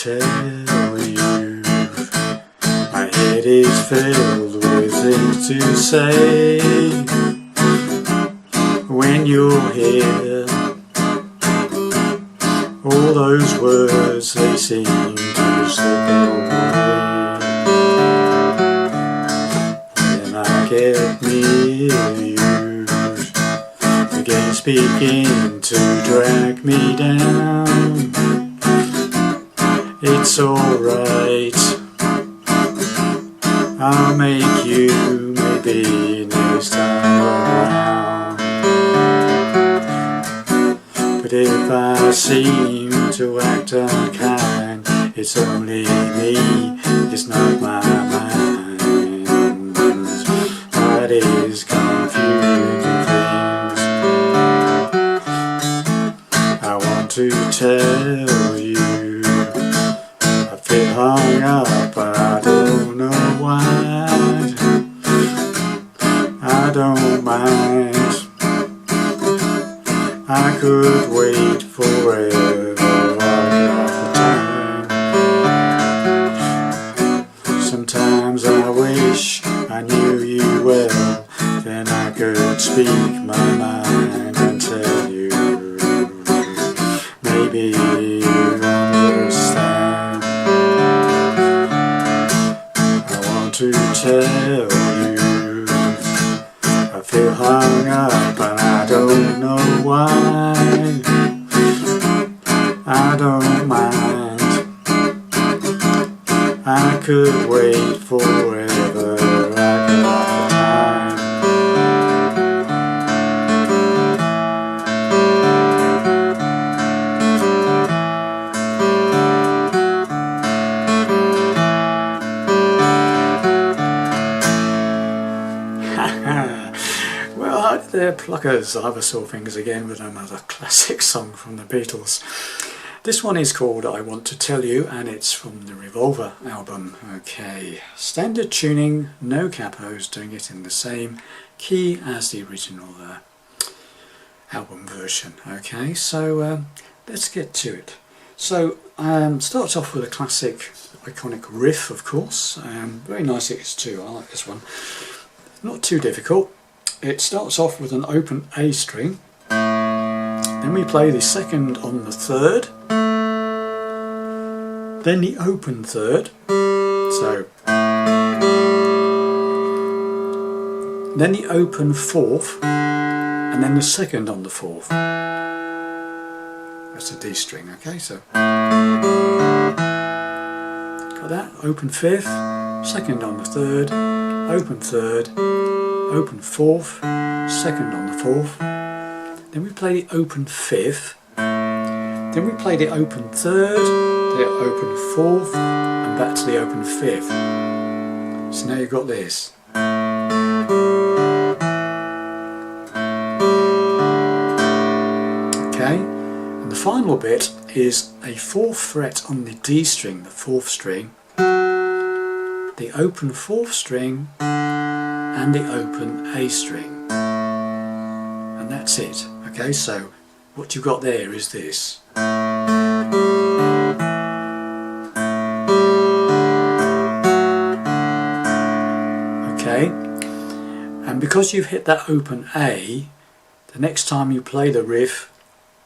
tell you, my head is filled with things to say. When you're here, all those words, they seem to slip away. When I get near you, the gates begin to drag me down. It's alright, I'll make you maybe next time around. But if I seem to act unkind, it's only me, it's not my mind that is confusing things. I want to tell you, I feel hung up, I don't know why. I don't mind, I could wait forever, I got the time. Sometimes I wish I knew you well, then I could speak my mind and tell you, maybe you understand. I want to tell you, I feel hung up and I don't know why. I don't mind, I could wait forever, I got the time. Well, hi there pluckers, I saw things again with another classic song from the Beatles. This one is called I Want to Tell You, and it's from the Revolver album. Okay, standard tuning, no capos, doing it in the same key as the original album version. Okay, so let's get to it. So starts off with a classic iconic riff, of course. Very nice it is too, I like this one. Not too difficult. It starts off with an open A string, then we play the second on the third, then the open third, so then the open fourth, and then the second on the fourth. That's a D string, okay, so got that, open fifth, second on the third, open third, open fourth, second on the fourth, then we play the open fifth, then we play the open third, the open fourth, and back to the open fifth. So now you've got this. Okay, and the final bit is a fourth fret on the D string, the fourth string, the open fourth string, and the open A string, and that's it. Okay, so what you've got there is this. Okay, and because you've hit that open A, the next time you play the riff,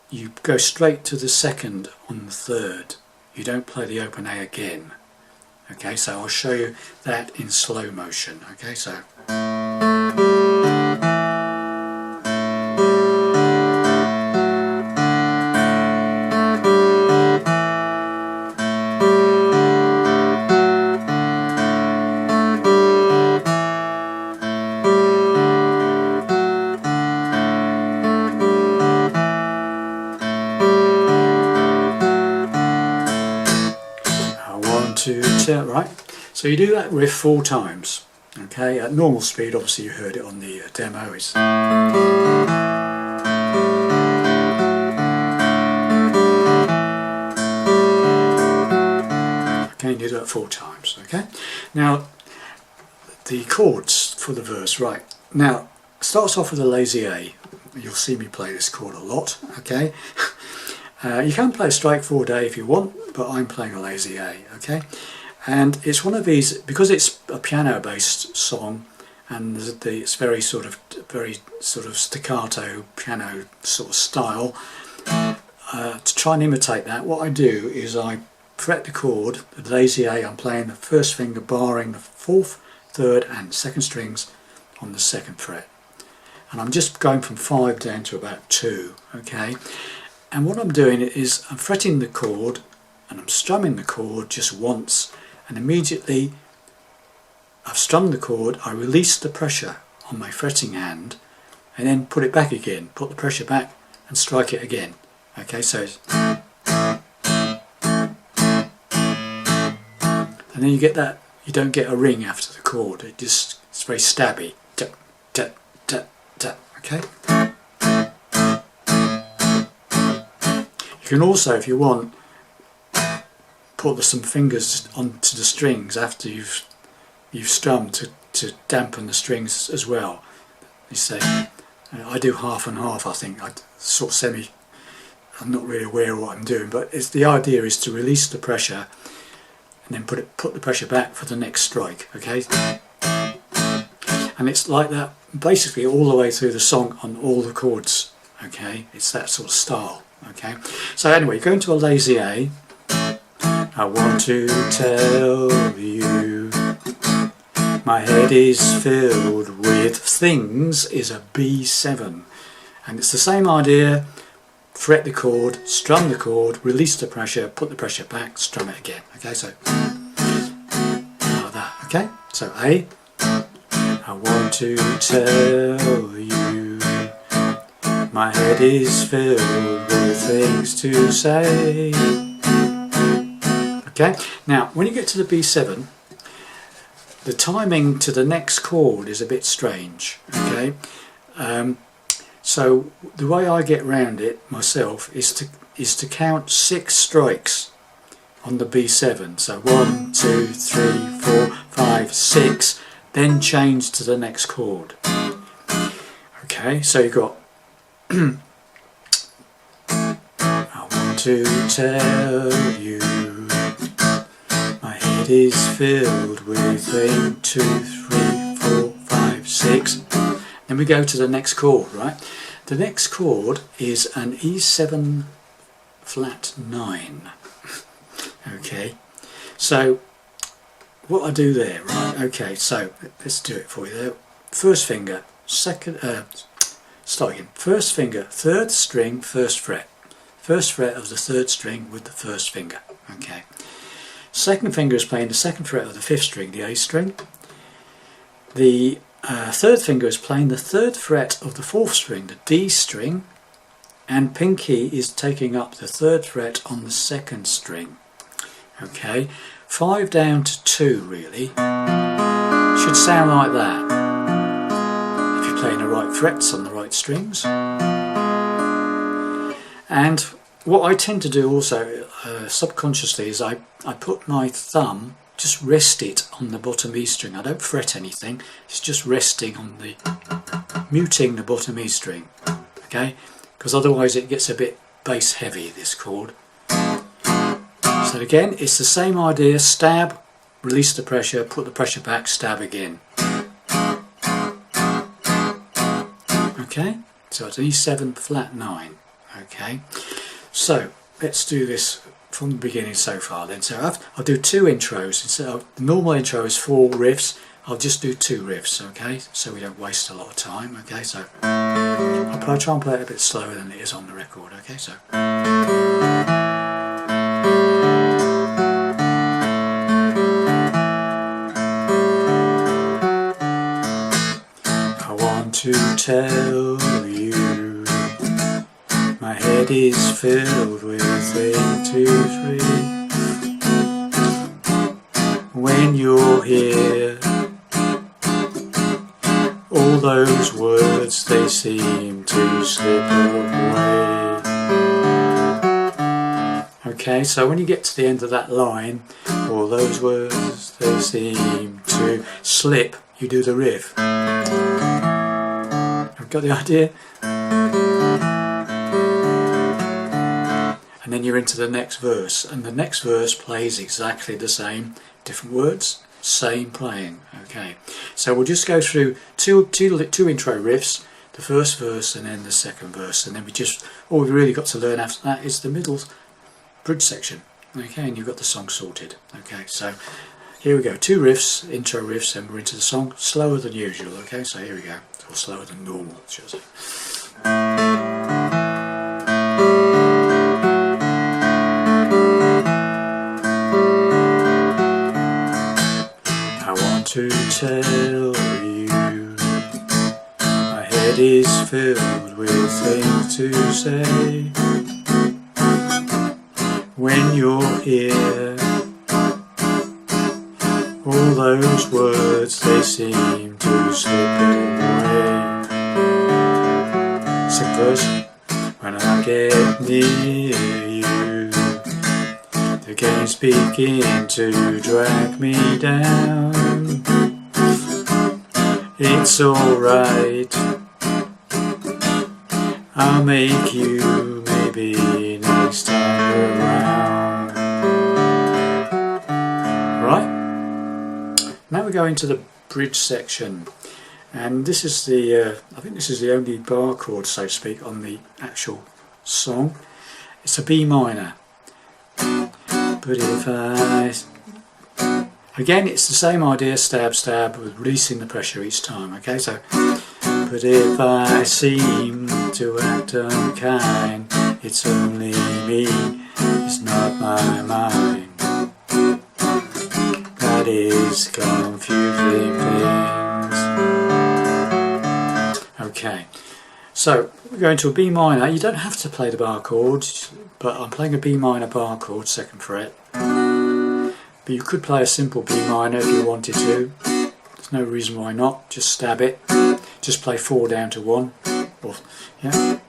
you go straight to the second on the third. You don't play the open A again. Okay, so I'll show you that in slow motion. Okay, so right, so you do that riff 4 times. Okay, at normal speed, obviously you heard it on the demo. It's okay, you do that 4 times. Okay, now the chords for the verse. Right, now starts off with a lazy A. You'll see me play this chord a lot. Okay. You can play a strike 4/day if you want, but I'm playing a lazy A, okay? And it's one of these, because it's a piano-based song, and it's very sort of staccato piano sort of style. To try and imitate that, what I do is I fret the chord, the lazy A. I'm playing the first finger barring the 4th, 3rd and 2nd strings on the 2nd fret, and I'm just going from 5 down to about 2, okay? And what I'm doing is I'm fretting the chord and I'm strumming the chord just once, and immediately I've strummed the chord, I release the pressure on my fretting hand and then put it back again, put the pressure back and strike it again. Okay, so it's, and then you get that, you don't get a ring after the chord, it's very stabby. Tap, tap, tap, tap, okay? You can also, if you want, put some fingers onto the strings after you've strummed to dampen the strings as well. You say, I do half and half, I think. I sort of I'm not really aware of what I'm doing, but the idea is to release the pressure and then put the pressure back for the next strike, okay? And it's like that basically all the way through the song on all the chords, okay? It's that sort of style, okay? So anyway, going to a lazy A. I want to tell you my head is filled with things is a B7, and it's the same idea. Fret the chord, strum the chord, release the pressure, put the pressure back, strum it again. Okay, so like that. Okay, so A. I want to tell you my head is filled with things to say. Okay, now when you get to the B7, the timing to the next chord is a bit strange. Okay, so the way I get round it myself is to count 6 strikes on the B7. So 1, 2, 3, 4, 5, 6, then change to the next chord. Okay, so you've got I want to tell you my head is filled with 1, 2, 3, 4, 5, 6. Then we go to the next chord, right? The next chord is an E7 flat 9. Okay, so what I do there, right? Okay, so let's do it for you there. First finger, start again. First finger, 3rd string, 1st fret. 1st fret of the 3rd string with the 1st finger. Okay. 2nd finger is playing the 2nd fret of the 5th string, the A string. The 3rd finger is playing the 3rd fret of the 4th string, the D string, and pinky is taking up the 3rd fret on the 2nd string. Okay, 5 down to 2 really. Should sound like that if you're playing the right frets on the right strings. And what I tend to do also subconsciously is I put my thumb, just rest it on the bottom E string. I don't fret anything, it's just resting on the, muting the bottom E string, okay? Because otherwise it gets a bit bass heavy, this chord. So again, it's the same idea, stab, release the pressure, put the pressure back, stab again. Okay, so it's E7 flat 9, okay? So let's do this from the beginning so far then. So I'll do 2 intros. Instead of, the normal intro is 4 riffs, I'll just do 2 riffs, okay, so we don't waste a lot of time. Okay, so I'll try and play it a bit slower than it is on the record. Okay, so I want to tell you my head is filled with 1, 2, 3. When you're here, all those words, they seem to slip away. Okay, so when you get to the end of that line, all those words, they seem to slip, you do the riff. I've got the idea. then you're into the next verse, and the next verse plays exactly the same, different words, same playing. Okay, so we'll just go through two intro riffs, the first verse and then the second verse, and then all we've really got to learn after that is the middle bridge section. Okay, and you've got the song sorted. Okay, so here we go, 2 riffs, intro riffs, and we're into the song, slower than usual. Okay, so here we go, or slower than normal, should I say. I want to tell you, my head is filled with things to say. When you're here, all those words, they seem to slip away. Second verse. When I get near you, the games begin to drag me down. It's alright, I'll make you maybe next time around. Right, now we go into the bridge section, and this is the I think this is the only bar chord, so to speak, on the actual song. It's a B minor. But if again, it's the same idea, stab stab, with releasing the pressure each time. Okay, so but if I seem to act unkind, it's only me, it's not my mind that is confusing things. Okay, so we're going to a B minor. You don't have to play the bar chord, but I'm playing a B minor bar chord, 2nd fret. But you could play a simple B minor if you wanted to. There's no reason why not. Just stab it. Just play 4 down to 1. Or, yeah.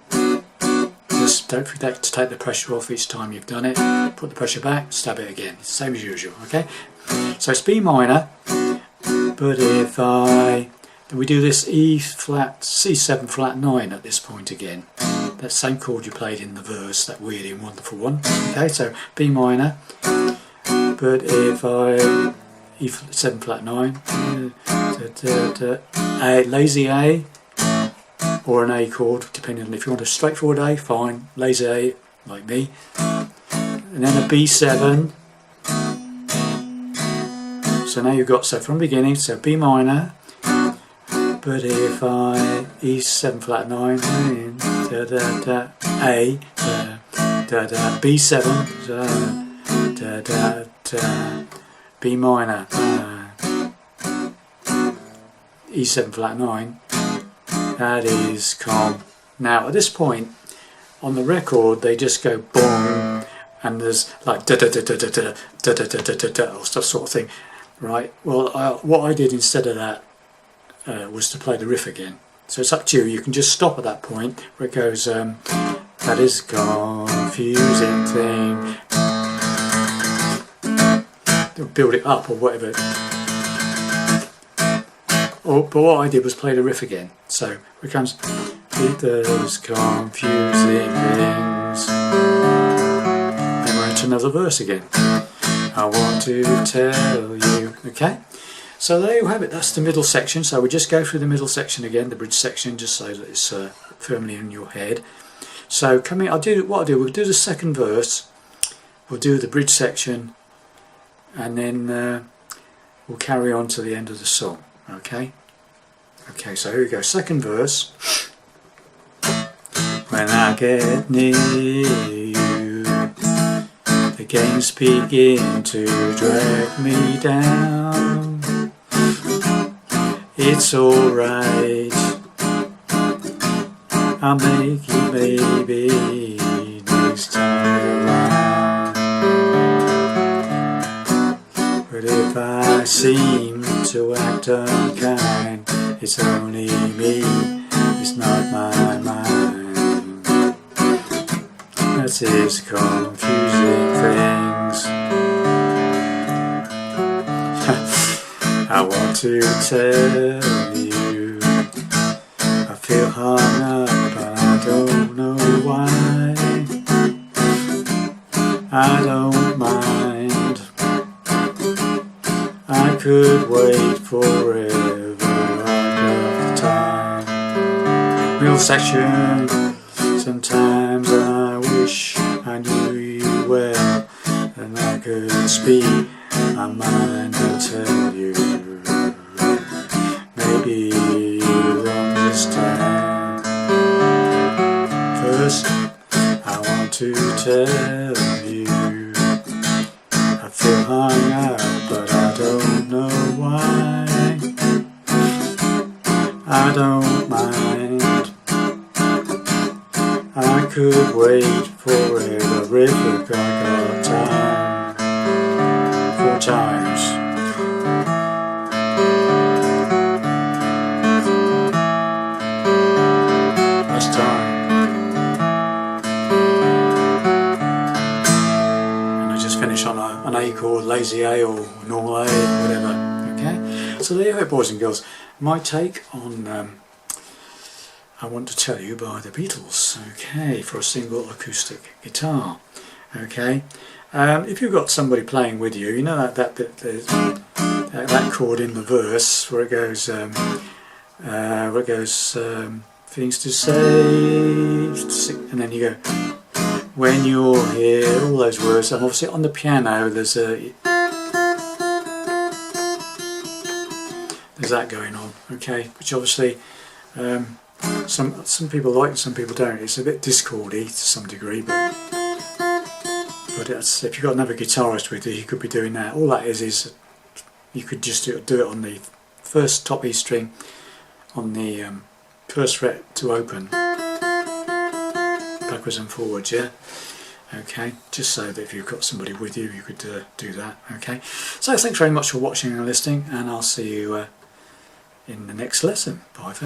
Just don't forget to take the pressure off each time you've done it. Put the pressure back, stab it again. It's the same as usual. Okay. So it's B minor. But if we do this E flat, C7 flat 9 at this point again. That same chord you played in the verse, that weird and wonderful one. Okay, so B minor. But if E7 flat 9, A, lazy A, or an A chord, depending on if you want a straightforward A, fine. Lazy A, like me. And then a B7. So now you've got, so from the beginning, so B minor. But if E7 flat 9, da da da, A, da da da, B7, da da da da, B minor, E7 flat 9, that is calm. Now at this point on the record they just go boom, and there's like da da da da da da da da da da da, or stuff sort of thing, right? Well, what I did instead of that was to play the riff again. So it's up to you. You can just stop at that point where it goes, that is confusing thing. Build it up or whatever. But what I did was play the riff again. So it comes, those confusing things. Then we're into another verse again. I want to tell you. Okay. So there you have it, that's the middle section. So we just go through the middle section again, the bridge section, just so that it's firmly in your head. So we'll do the second verse, we'll do the bridge section, and then we'll carry on to the end of the song. Okay? Okay, so here we go, second verse. When I get near you, the games begin to drag me down. It's alright, I'll make you maybe next time around. But if I seem to act unkind, it's only me, it's not my mind. That is confusing things. I want to tell you, I feel hung up, but I don't know why. I don't mind. I could wait forever. I got time. Real section. Sometimes I wish I knew you well, and I could speak my mind and tell you. Maybe you'll understand. First, I want to tell you I feel hung up, but I don't know why. I don't mind. I could wait forever. Riff, I got time. 4 times. Last time. And I just finish on an A chord, lazy A or normal A, whatever. Okay? So there you have it, boys and girls. My take on I Want to Tell You by the Beatles, okay, for a single acoustic guitar, okay. If you've got somebody playing with you, you know that bit, that chord in the verse where it goes, things to say, and then you go, when you're here, all those words, and obviously on the piano there's that going on, okay, which obviously some people like and some people don't. It's a bit discordy to some degree, but it's, if you've got another guitarist with you, you could be doing that. All that is you could just do it on the first top E string on the first fret to open, backwards and forwards, yeah. Okay, just so that if you've got somebody with you, you could do that. Okay, so thanks very much for watching and listening, and I'll see you in the next lesson. Bye for now.